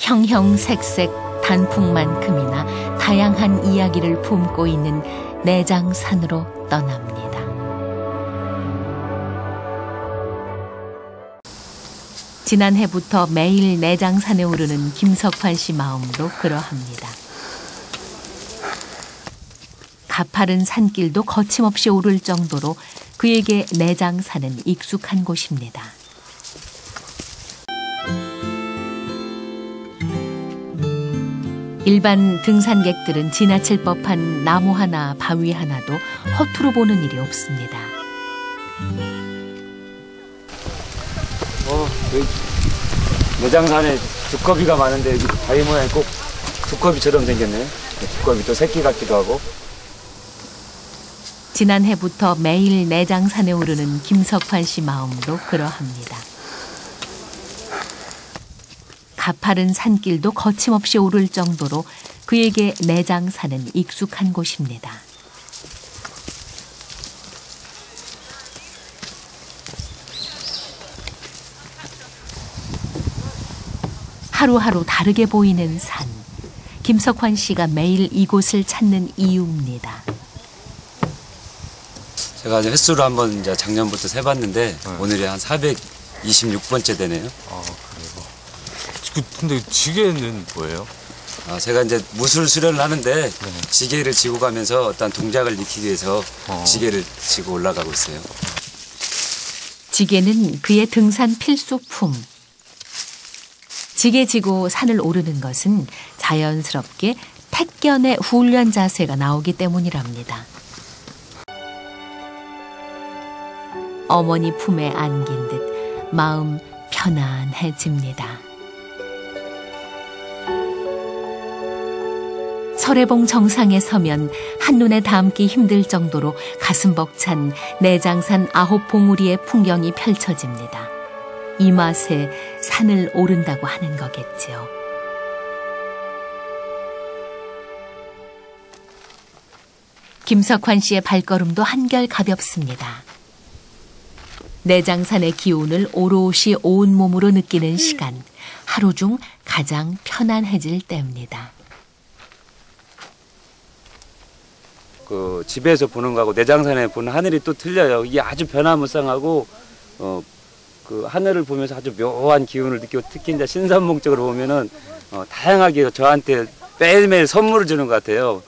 형형색색 단풍만큼이나 다양한 이야기를 품고 있는 내장산으로 떠납니다. 지난해부터 매일 내장산에 오르는 김석환 씨 마음도 그러합니다. 가파른 산길도 거침없이 오를 정도로 그에게 내장산은 익숙한 곳입니다. 일반 등산객들은 지나칠 법한 나무 하나, 바위 하나도 허투루 보는 일이 없습니다. 내장산에 두꺼비가 많은데 여기 바위 모양이 꼭 두꺼비처럼 생겼네. 두꺼비 또 새끼 같기도 하고. 지난해부터 매일 내장산에 오르는 김석환 씨 마음도 그러합니다. 가파른 산길도 거침없이 오를 정도로 그에게 내장산은 익숙한 곳입니다. 하루하루 다르게 보이는 산. 김석환 씨가 매일 이곳을 찾는 이유입니다. 제가 이제 횟수를 한번 이제 작년부터 세봤는데 오늘이 한 426번째 되네요. 아, 그래요? 근데 지게는 뭐예요? 제가 이제 무술 수련을 하는데 지게를 지고 가면서 어떤 동작을 익히기 위해서 지게를 지고 올라가고 있어요. 지게는 그의 등산 필수품. 지게 지고 산을 오르는 것은 자연스럽게 택견의 훈련 자세가 나오기 때문이랍니다. 어머니 품에 안긴 듯 마음 편안해집니다. 설해봉 정상에 서면 한눈에 담기 힘들 정도로 가슴 벅찬 내장산 9봉우리의 풍경이 펼쳐집니다. 이 맛에 산을 오른다고 하는 거겠지요. 김석환 씨의 발걸음도 한결 가볍습니다. 내장산의 기운을 오롯이 온몸으로 느끼는 시간, 하루 중 가장 편안해질 때입니다. 그 집에서 보는 거하고 내장산에 보는 하늘이 또 틀려요. 이게 아주 변화무쌍하고 그 하늘을 보면서 아주 묘한 기운을 느끼고 특히 이제 신선봉적으로 보면은 다양하게 저한테 매일매일 선물을 주는 것 같아요.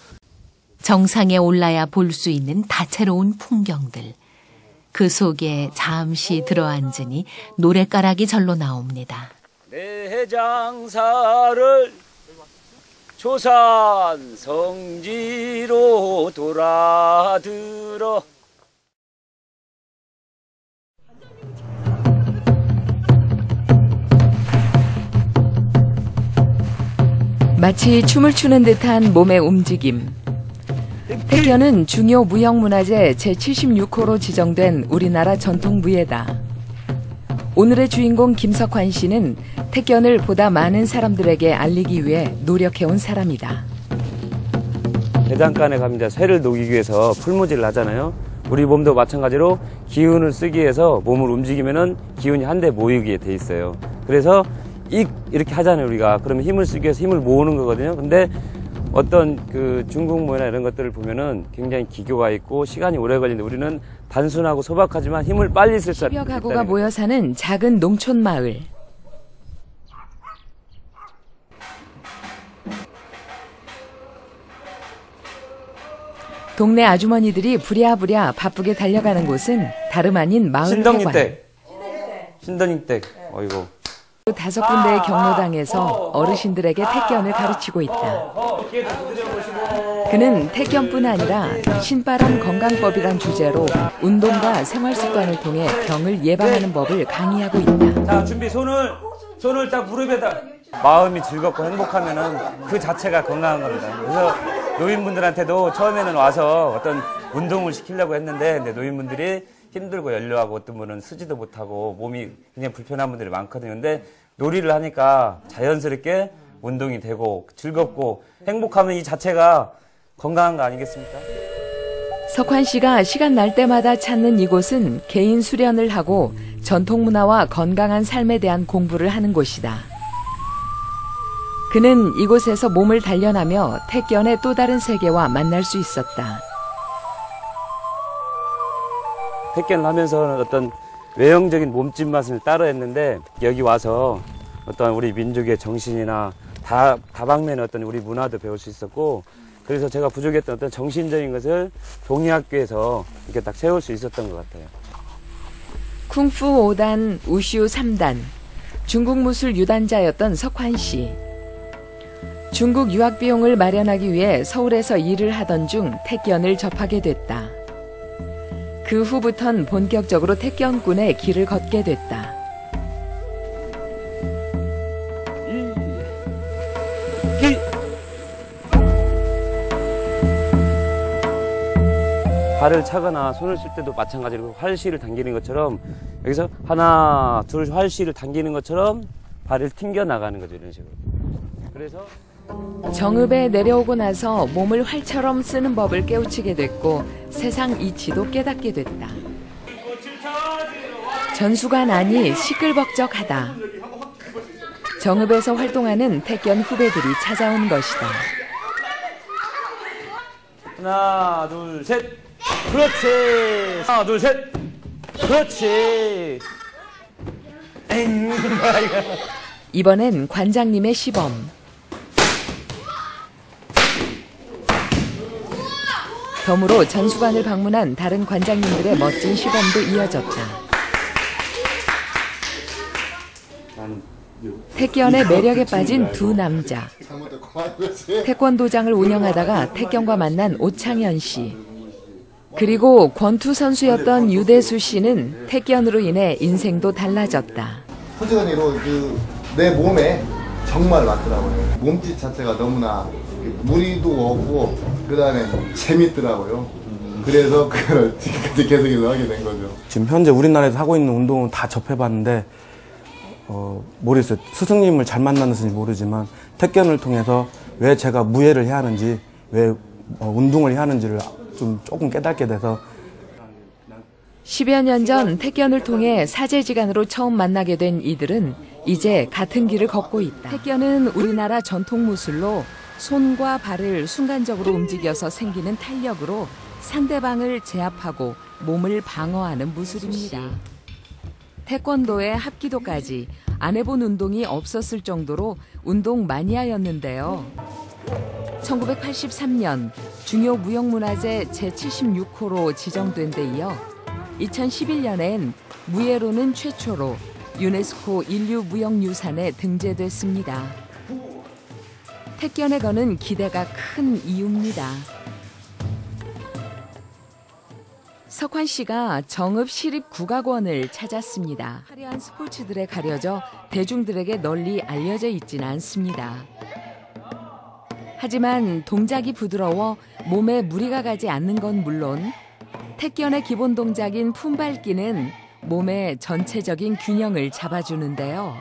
정상에 올라야 볼 수 있는 다채로운 풍경들. 그 속에 잠시 들어앉으니 노랫가락이 절로 나옵니다. 내장사를 조산 성지로 돌아들어. 마치 춤을 추는 듯한 몸의 움직임. 택견은 중요 무형문화재 제76호로 지정된 우리나라 전통 무예다. 오늘의 주인공 김석환 씨는 택견을 보다 많은 사람들에게 알리기 위해 노력해온 사람이다. 대장간에 가면 이제 쇠를 녹이기 위해서 풀무질을 하잖아요. 우리 몸도 마찬가지로 기운을 쓰기 위해서 몸을 움직이면은 기운이 한데 모이게 돼 있어요. 그래서 이렇게 하잖아요, 우리가. 그러면 힘을 쓰기 위해서 힘을 모으는 거거든요. 근데 어떤 그 중국 무예나 이런 것들을 보면은 굉장히 기교가 있고 시간이 오래 걸리는데 우리는 단순하고 소박하지만 힘을 빨리 쓸 수 있다. 10여 가구가 모여 사는 작은 농촌 마을. 동네 아주머니들이 부랴부랴 바쁘게 달려가는 곳은 다름 아닌 마을 회관. 신덕님댁. 어이고. 5군데의 경로당에서 어르신들에게 택견을 가르치고 있다. 그는 택견뿐 아니라 신바람 건강법이란 주제로 운동과 생활습관을 통해 병을 예방하는 법을 강의하고 있다. 자, 준비. 손을 딱 무릎에다. 마음이 즐겁고 행복하면은 그 자체가 건강한 겁니다. 그래서 노인분들한테도 처음에는 와서 어떤 운동을 시키려고 했는데 근데 노인분들이 힘들고 연료하고 어떤 분은 쓰지도 못하고 몸이 굉장히 불편한 분들이 많거든요. 근데 놀이를 하니까 자연스럽게 운동이 되고 즐겁고 행복하면 이 자체가 건강한 거 아니겠습니까? 석환 씨가 시간 날 때마다 찾는 이곳은 개인 수련을 하고 전통 문화와 건강한 삶에 대한 공부를 하는 곳이다. 그는 이곳에서 몸을 단련하며 택견의 또 다른 세계와 만날 수 있었다. 택견을 하면서 어떤 외형적인 몸짓 맛을 따라했는데 여기 와서 어떤 우리 민족의 정신이나 다방면의 어떤 우리 문화도 배울 수 있었고 그래서 제가 부족했던 어떤 정신적인 것을 동의학교에서 이렇게 딱 세울 수 있었던 것 같아요. 쿵푸 5단, 우슈 3단, 중국 무술 유단자였던 석환 씨. 중국 유학 비용을 마련하기 위해 서울에서 일을 하던 중 택견을 접하게 됐다. 그 후부턴 본격적으로 택견꾼의 길을 걷게 됐다. 발을 차거나 손을 쓸 때도 마찬가지로 활시를 당기는 것처럼 여기서 하나, 둘 활시를 당기는 것처럼 발을 튕겨 나가는 거죠. 이런 식으로. 그래서 정읍에 내려오고 나서 몸을 활처럼 쓰는 법을 깨우치게 됐고 세상 이치도 깨닫게 됐다. 전수가 나니 시끌벅적하다. 정읍에서 활동하는 택견 후배들이 찾아온 것이다. 하나, 둘, 셋. 그렇지. 하나, 둘, 셋. 그렇지. 엥. 이번엔 관장님의 시범. 덤으로 전수관을 방문한 다른 관장님들의 멋진 시범도 이어졌다. 택견의 매력에 빠진 두 남자. 태권도장을 운영하다가 택견과 만난 오창현 씨. 그리고 권투 선수였던 유대수 씨는 택견으로 인해 인생도 달라졌다. 솔직히로 내 몸에 정말 맞더라고요. 몸짓 자체가 너무나 무리도 없고 그다음에 재밌더라고요. 그래서 그걸 지금까지 계속해서 하게 된 거죠. 지금 현재 우리나라에서 하고 있는 운동은 다 접해봤는데 모르겠어요. 스승님을 잘 만났는지 모르지만 택견을 통해서 왜 제가 무예를 해야 하는지 왜 운동을 해야 하는지를 좀 조금 깨닫게 돼서 10여 년 전 택견을 통해 사제지간으로 처음 만나게 된 이들은 이제 같은 길을 걷고 있다. 택견은 우리나라 전통 무술로 손과 발을 순간적으로 움직여서 생기는 탄력으로 상대방을 제압하고 몸을 방어하는 무술입니다. 태권도의 합기도까지 안 해본 운동이 없었을 정도로 운동 마니아였는데요. 1983년 중요 무형문화재 제76호로 지정된 데 이어 2011년엔 무예로는 최초로 유네스코 인류무형유산에 등재됐습니다. 택견에 거는 기대가 큰 이유입니다. 석환 씨가 정읍 시립국악원을 찾았습니다. 화려한 스포츠들에 가려져 대중들에게 널리 알려져 있지는 않습니다. 하지만 동작이 부드러워 몸에 무리가 가지 않는 건 물론 택견의 기본 동작인 품밟기는 몸의 전체적인 균형을 잡아주는데요.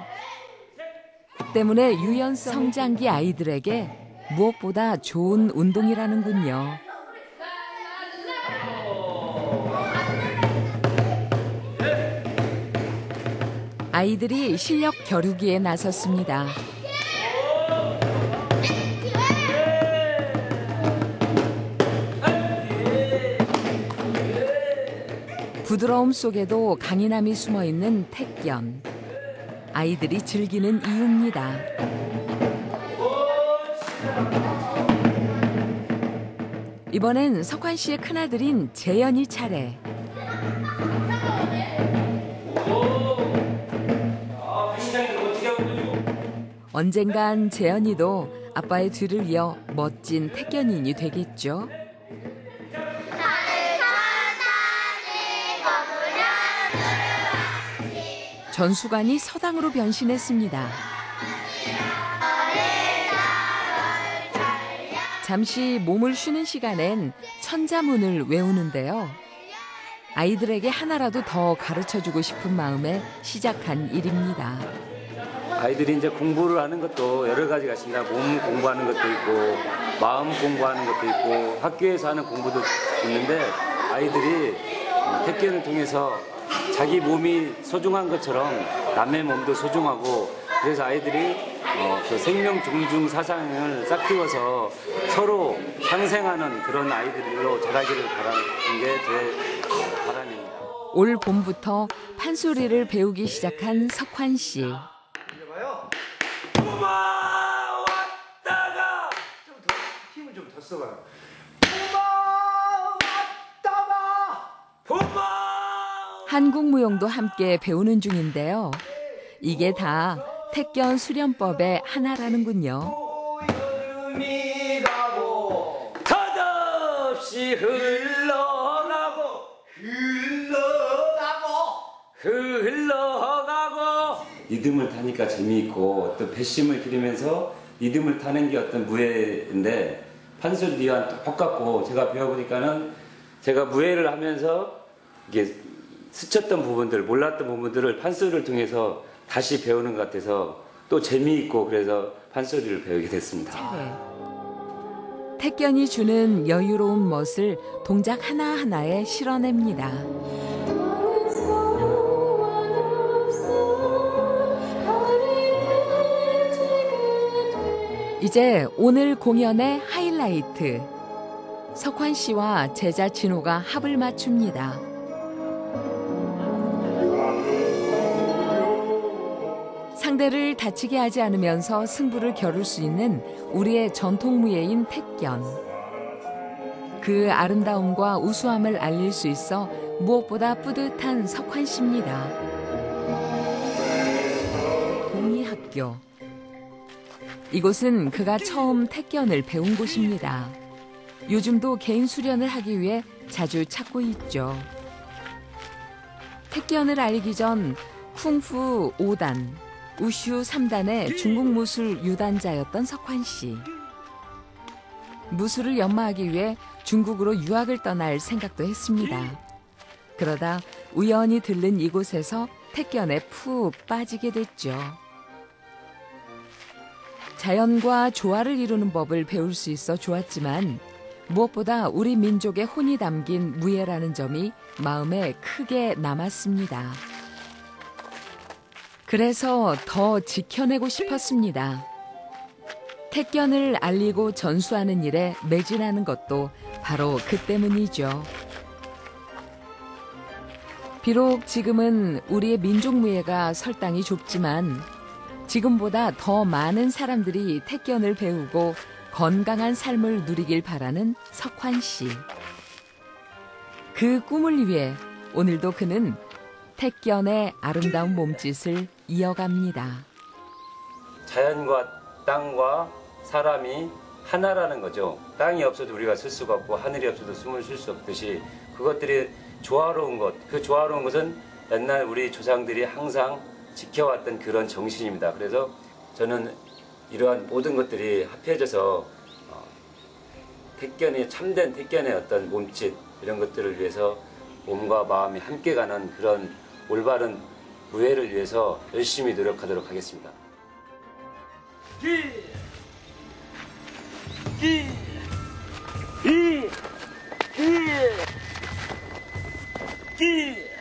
때문에 유연성 성장기 아이들에게 무엇보다 좋은 운동이라는군요. 아이들이 실력 겨루기에 나섰습니다. 부드러움 속에도 강인함이 숨어있는 택견. 아이들이 즐기는 이유입니다. 이번엔 석환 씨의 큰아들인 재현이 차례. 언젠간 재현이도 아빠의 뒤를 이어 멋진 택견인이 되겠죠. 전수관이 서당으로 변신했습니다. 잠시 몸을 쉬는 시간엔 천자문을 외우는데요. 아이들에게 하나라도 더 가르쳐주고 싶은 마음에 시작한 일입니다. 아이들이 이제 공부를 하는 것도 여러 가지가 있습니다. 몸 공부하는 것도 있고 마음 공부하는 것도 있고 학교에서 하는 공부도 있는데 아이들이 택견을 통해서 자기 몸이 소중한 것처럼 남의 몸도 소중하고 그래서 아이들이 그 생명 존중 사상을 싹 띄워서 서로 상생하는 그런 아이들로 자라기를 바라는 게 제 바람입니다. 올 봄부터 판소리를 배우기 시작한 석환 씨. 힘을 좀 더 써봐요. 한국 무용도 함께 배우는 중인데요. 이게 다 택견 수련법의 하나라는군요. 덧없이 흘러가고 리듬을 타니까 재미있고 또 배심을 기르면서 리듬을 타는 게 어떤 무예인데 판소리와 똑같고 제가 배워보니까는 제가 무예를 하면서 이게 스쳤던 부분들, 몰랐던 부분들을 판소리를 통해서 다시 배우는 것 같아서 또 재미있고 그래서 판소리를 배우게 됐습니다. 택견이 주는 여유로운 멋을 동작 하나하나에 실어냅니다. 이제 오늘 공연의 하이라이트. 석환 씨와 제자 진호가 합을 맞춥니다. 상대를 다치게 하지 않으면서 승부를 겨룰 수 있는 우리의 전통 무예인 택견. 그 아름다움과 우수함을 알릴 수 있어 무엇보다 뿌듯한 석환 씨입니다. 동의학교. 이곳은 그가 처음 택견을 배운 곳입니다. 요즘도 개인 수련을 하기 위해 자주 찾고 있죠. 택견을 알기 전 쿵푸 5단, 우슈 3단의 중국 무술 유단자였던 석환 씨. 무술을 연마하기 위해 중국으로 유학을 떠날 생각도 했습니다. 그러다 우연히 들른 이곳에서 택견에 푹 빠지게 됐죠. 자연과 조화를 이루는 법을 배울 수 있어 좋았지만 무엇보다 우리 민족의 혼이 담긴 무예라는 점이 마음에 크게 남았습니다. 그래서 더 지켜내고 싶었습니다. 택견을 알리고 전수하는 일에 매진하는 것도 바로 그 때문이죠. 비록 지금은 우리의 민족무예가 설당이 좁지만 지금보다 더 많은 사람들이 택견을 배우고 건강한 삶을 누리길 바라는 석환 씨. 그 꿈을 위해 오늘도 그는 택견의 아름다운 몸짓을 이어갑니다. 자연과 땅과 사람이 하나라는 거죠. 땅이 없어도 우리가 쓸 수가 없고 하늘이 없어도 숨을 쉴 수 없듯이 그것들이 조화로운 것, 그 조화로운 것은 옛날 우리 조상들이 항상 지켜왔던 그런 정신입니다. 그래서 저는 이러한 모든 것들이 합해져서 택견이 참된 택견의 어떤 몸짓 이런 것들을 위해서 몸과 마음이 함께 가는 그런 올바른 무예를 위해서 열심히 노력하도록 하겠습니다. 기